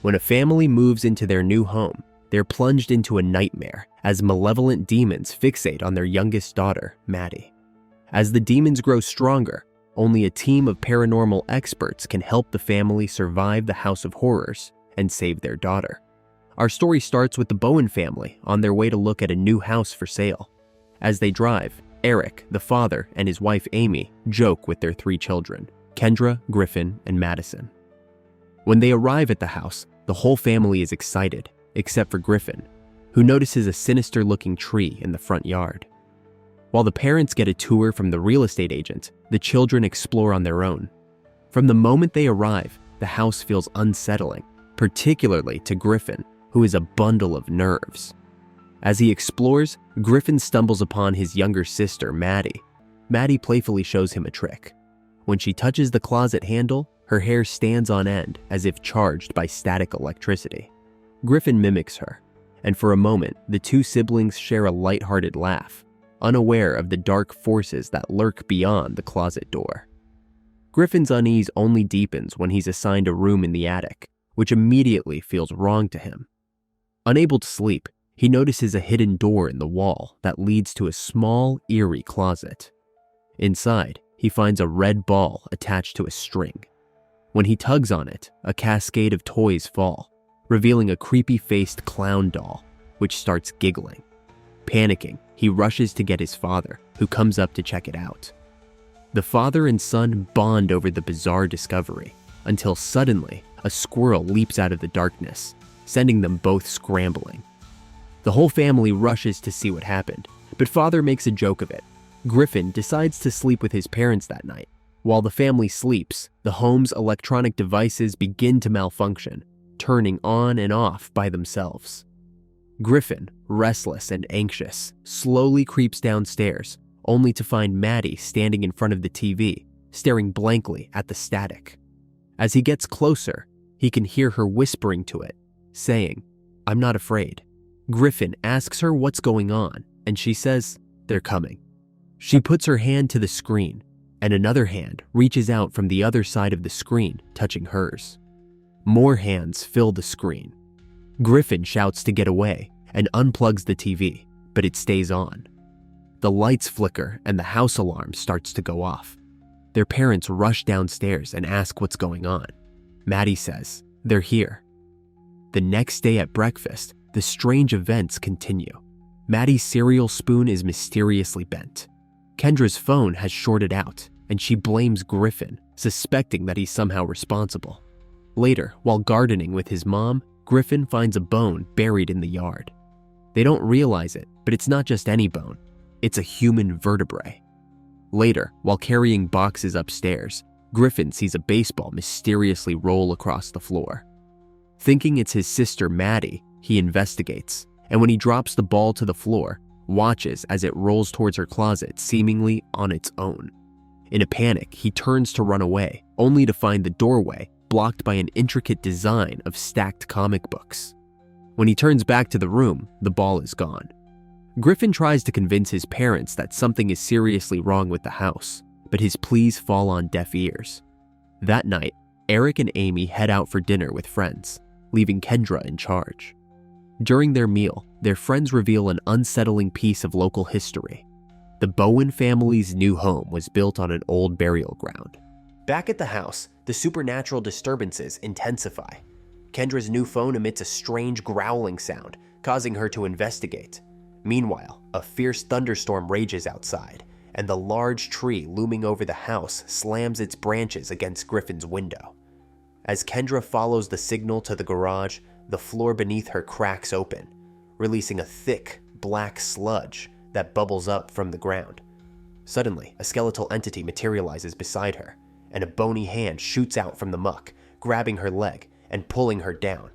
When a family moves into their new home, they're plunged into a nightmare as malevolent demons fixate on their youngest daughter, Maddie. As the demons grow stronger, only a team of paranormal experts can help the family survive the house of horrors and save their daughter. Our story starts with the Bowen family on their way to look at a new house for sale. As they drive, Eric, the father, and his wife Amy joke with their 3 children, Kendra, Griffin, and Madison. When they arrive at the house, the whole family is excited, except for Griffin, who notices a sinister-looking tree in the front yard. While the parents get a tour from the real estate agent, the children explore on their own. From the moment they arrive, the house feels unsettling, particularly to Griffin, who is a bundle of nerves. As he explores, Griffin stumbles upon his younger sister, Maddie. Maddie playfully shows him a trick. When she touches the closet handle, her hair stands on end as if charged by static electricity. Griffin mimics her, and for a moment, the 2 siblings share a lighthearted laugh, unaware of the dark forces that lurk beyond the closet door. Griffin's unease only deepens when he's assigned a room in the attic, which immediately feels wrong to him. Unable to sleep, he notices a hidden door in the wall that leads to a small, eerie closet. Inside, he finds a red ball attached to a string. When he tugs on it, a cascade of toys fall, revealing a creepy-faced clown doll, which starts giggling. Panicking, he rushes to get his father, who comes up to check it out. The father and son bond over the bizarre discovery, until suddenly, a squirrel leaps out of the darkness, sending them both scrambling. The whole family rushes to see what happened, but father makes a joke of it. Griffin decides to sleep with his parents that night. While the family sleeps, the home's electronic devices begin to malfunction, turning on and off by themselves. Griffin, restless and anxious, slowly creeps downstairs, only to find Maddie standing in front of the TV, staring blankly at the static. As he gets closer, he can hear her whispering to it, saying, "I'm not afraid." Griffin asks her what's going on, and she says, "They're coming." She puts her hand to the screen, and another hand reaches out from the other side of the screen, touching hers. More hands fill the screen. Griffin shouts to get away and unplugs the TV, but it stays on. The lights flicker and the house alarm starts to go off. Their parents rush downstairs and ask what's going on. Maddie says, "They're here." The next day at breakfast, the strange events continue. Maddie's cereal spoon is mysteriously bent. Kendra's phone has shorted out, and she blames Griffin, suspecting that he's somehow responsible. Later, while gardening with his mom, Griffin finds a bone buried in the yard. They don't realize it, but it's not just any bone. It's a human vertebrae. Later, while carrying boxes upstairs, Griffin sees a baseball mysteriously roll across the floor. Thinking it's his sister Maddie, he investigates, and when he drops the ball to the floor, watches as it rolls towards her closet seemingly on its own. In a panic, he turns to run away, only to find the doorway blocked by an intricate design of stacked comic books. When he turns back to the room, the ball is gone. Griffin tries to convince his parents that something is seriously wrong with the house, but his pleas fall on deaf ears. That night, Eric and Amy head out for dinner with friends, leaving Kendra in charge. During their meal, their friends reveal an unsettling piece of local history. The Bowen family's new home was built on an old burial ground. Back at the house, the supernatural disturbances intensify. Kendra's new phone emits a strange growling sound, causing her to investigate. Meanwhile, a fierce thunderstorm rages outside, and the large tree looming over the house slams its branches against Griffin's window. As Kendra follows the signal to the garage, the floor beneath her cracks open, releasing a thick, black sludge that bubbles up from the ground. Suddenly, a skeletal entity materializes beside her, and a bony hand shoots out from the muck, grabbing her leg and pulling her down.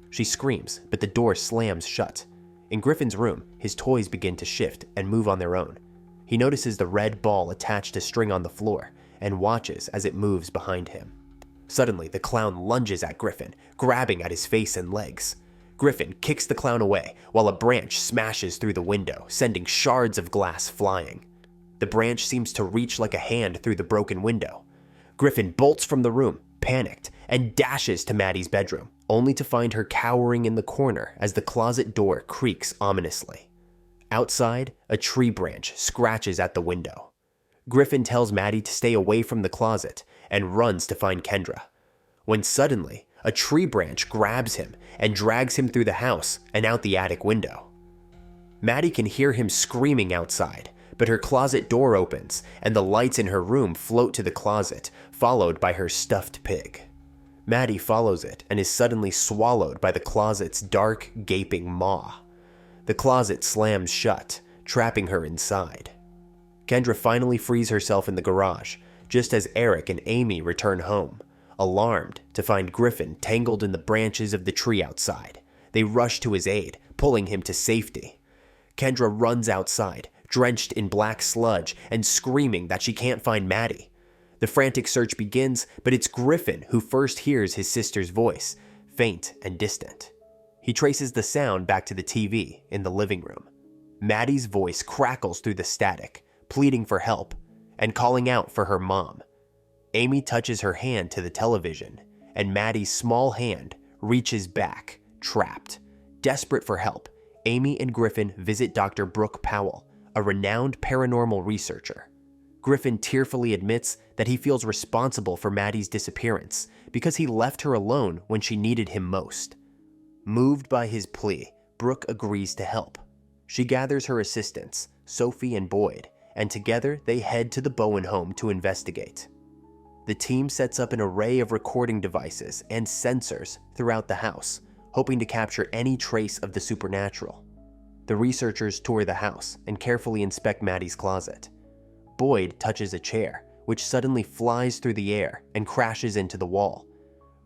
She screams, but the door slams shut. In Griffin's room, his toys begin to shift and move on their own. He notices the red ball attached to string on the floor and watches as it moves behind him. Suddenly, the clown lunges at Griffin, grabbing at his face and legs. Griffin kicks the clown away while a branch smashes through the window, sending shards of glass flying. The branch seems to reach like a hand through the broken window. Griffin bolts from the room, panicked, and dashes to Maddie's bedroom, only to find her cowering in the corner as the closet door creaks ominously. Outside, a tree branch scratches at the window. Griffin tells Maddie to stay away from the closet and runs to find Kendra, when suddenly a tree branch grabs him and drags him through the house and out the attic window. Maddie can hear him screaming outside, but her closet door opens and the lights in her room float to the closet, followed by her stuffed pig. Maddie follows it and is suddenly swallowed by the closet's dark, gaping maw. The closet slams shut, trapping her inside. Kendra finally frees herself in the garage, just as Eric and Amy return home, alarmed to find Griffin tangled in the branches of the tree outside. They rush to his aid, pulling him to safety. Kendra runs outside, drenched in black sludge and screaming that she can't find Maddie. The frantic search begins, but it's Griffin who first hears his sister's voice, faint and distant. He traces the sound back to the TV in the living room. Maddie's voice crackles through the static, pleading for help and calling out for her mom. Amy touches her hand to the television, and Maddie's small hand reaches back, trapped. Desperate for help, Amy and Griffin visit Dr. Brooke Powell, a renowned paranormal researcher. Griffin tearfully admits that he feels responsible for Maddie's disappearance because he left her alone when she needed him most. Moved by his plea, Brooke agrees to help. She gathers her assistants, Sophie and Boyd, and together they head to the Bowen home to investigate. The team sets up an array of recording devices and sensors throughout the house, hoping to capture any trace of the supernatural. The researchers tour the house and carefully inspect Maddie's closet. Boyd touches a chair, which suddenly flies through the air and crashes into the wall.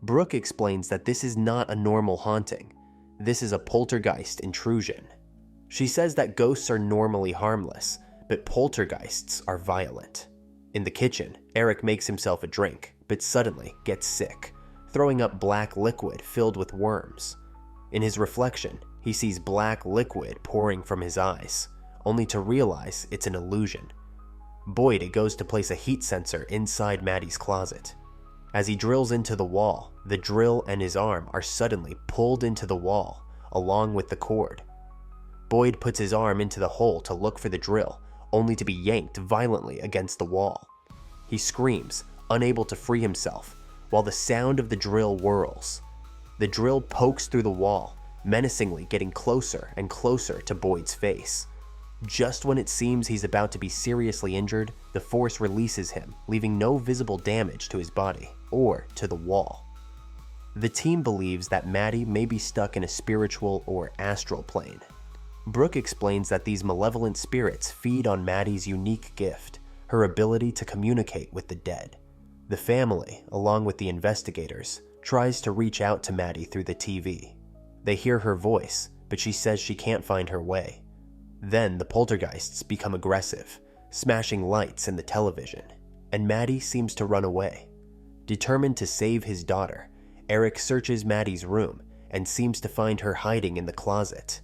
Brooke explains that this is not a normal haunting. This is a poltergeist intrusion. She says that ghosts are normally harmless, but poltergeists are violent. In the kitchen, Eric makes himself a drink, but suddenly gets sick, throwing up black liquid filled with worms. In his reflection, he sees black liquid pouring from his eyes, only to realize it's an illusion. Boyd goes to place a heat sensor inside Maddie's closet. As he drills into the wall, the drill and his arm are suddenly pulled into the wall, along with the cord. Boyd puts his arm into the hole to look for the drill, only to be yanked violently against the wall. He screams, unable to free himself, while the sound of the drill whirls. The drill pokes through the wall, menacingly getting closer and closer to Boyd's face. Just when it seems he's about to be seriously injured, the force releases him, leaving no visible damage to his body or to the wall. The team believes that Maddie may be stuck in a spiritual or astral plane. Brooke explains that these malevolent spirits feed on Maddie's unique gift, her ability to communicate with the dead. The family, along with the investigators, tries to reach out to Maddie through the TV. They hear her voice, but she says she can't find her way. Then the poltergeists become aggressive, smashing lights and the television, and Maddie seems to run away. Determined to save his daughter, Eric searches Maddie's room and seems to find her hiding in the closet,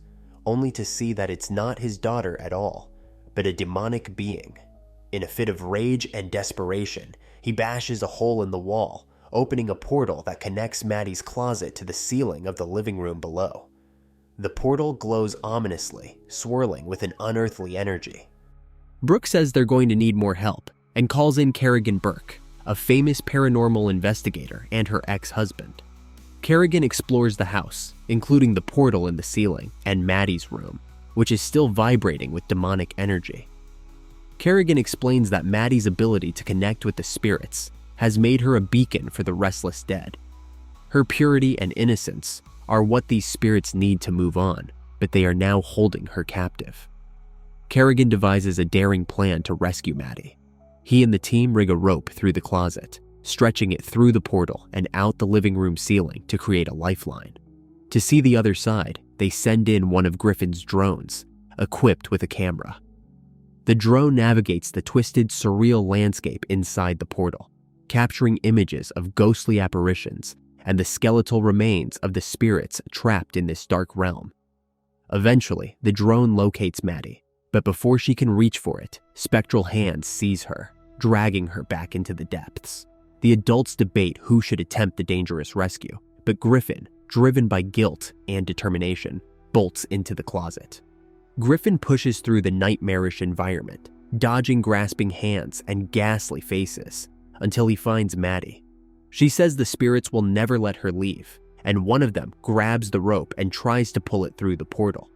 only to see that it's not his daughter at all, but a demonic being. In a fit of rage and desperation, he bashes a hole in the wall, opening a portal that connects Maddie's closet to the ceiling of the living room below. The portal glows ominously, swirling with an unearthly energy. Brooke says they're going to need more help and calls in Kerrigan Burke, a famous paranormal investigator, and her ex-husband. Kerrigan explores the house, including the portal in the ceiling and Maddie's room, which is still vibrating with demonic energy. Kerrigan explains that Maddie's ability to connect with the spirits has made her a beacon for the restless dead. Her purity and innocence are what these spirits need to move on, but they are now holding her captive. Kerrigan devises a daring plan to rescue Maddie. He and the team rig a rope through the closet, stretching it through the portal and out the living room ceiling to create a lifeline. To see the other side, they send in one of Griffin's drones, equipped with a camera. The drone navigates the twisted, surreal landscape inside the portal, capturing images of ghostly apparitions and the skeletal remains of the spirits trapped in this dark realm. Eventually, the drone locates Maddie, but before she can reach for it, spectral hands seize her, dragging her back into the depths. The adults debate who should attempt the dangerous rescue, but Griffin, driven by guilt and determination, bolts into the closet. Griffin pushes through the nightmarish environment, dodging grasping hands and ghastly faces, until he finds Maddie. She says the spirits will never let her leave, and one of them grabs the rope and tries to pull it through the portal.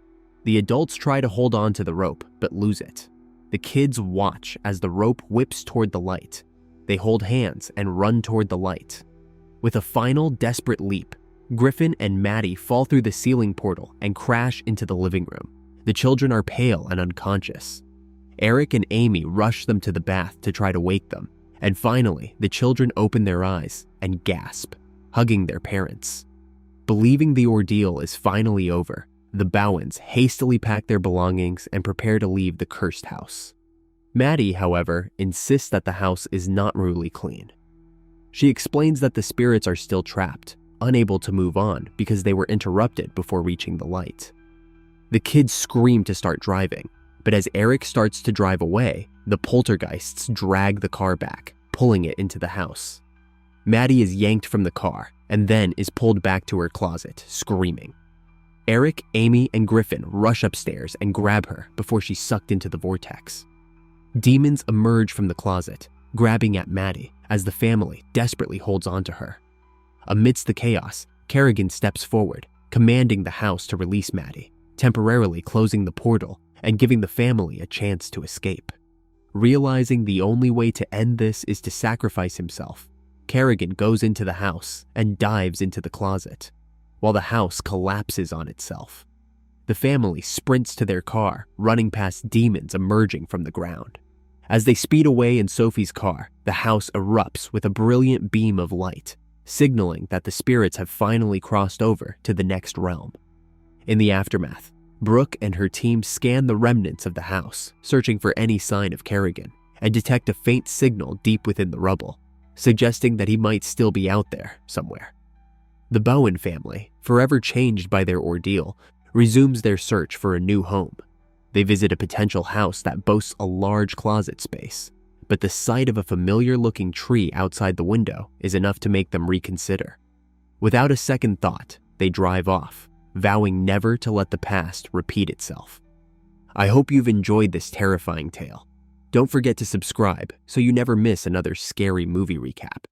The adults try to hold on to the rope, but lose it. The kids watch as the rope whips toward the light. They hold hands and run toward the light. With a final desperate leap, Griffin and Maddie fall through the ceiling portal and crash into the living room. The children are pale and unconscious. Eric and Amy rush them to the bath to try to wake them, and finally, the children open their eyes and gasp, hugging their parents. Believing the ordeal is finally over, the Bowens hastily pack their belongings and prepare to leave the cursed house. Maddie, however, insists that the house is not really clean. She explains that the spirits are still trapped, unable to move on because they were interrupted before reaching the light. The kids scream to start driving, but as Eric starts to drive away, the poltergeists drag the car back, pulling it into the house. Maddie is yanked from the car and then is pulled back to her closet, screaming. Eric, Amy, and Griffin rush upstairs and grab her before she's sucked into the vortex. Demons emerge from the closet, grabbing at Maddie as the family desperately holds on to her. Amidst the chaos, Kerrigan steps forward, commanding the house to release Maddie, temporarily closing the portal and giving the family a chance to escape. Realizing the only way to end this is to sacrifice himself, Kerrigan goes into the house and dives into the closet, while the house collapses on itself. The family sprints to their car, running past demons emerging from the ground. As they speed away in Sophie's car, the house erupts with a brilliant beam of light, signaling that the spirits have finally crossed over to the next realm. In the aftermath, Brooke and her team scan the remnants of the house, searching for any sign of Kerrigan, and detect a faint signal deep within the rubble, suggesting that he might still be out there somewhere. The Bowen family, forever changed by their ordeal, resumes their search for a new home. They visit a potential house that boasts a large closet space, but the sight of a familiar-looking tree outside the window is enough to make them reconsider. Without a second thought, they drive off, vowing never to let the past repeat itself. I hope you've enjoyed this terrifying tale. Don't forget to subscribe so you never miss another scary movie recap.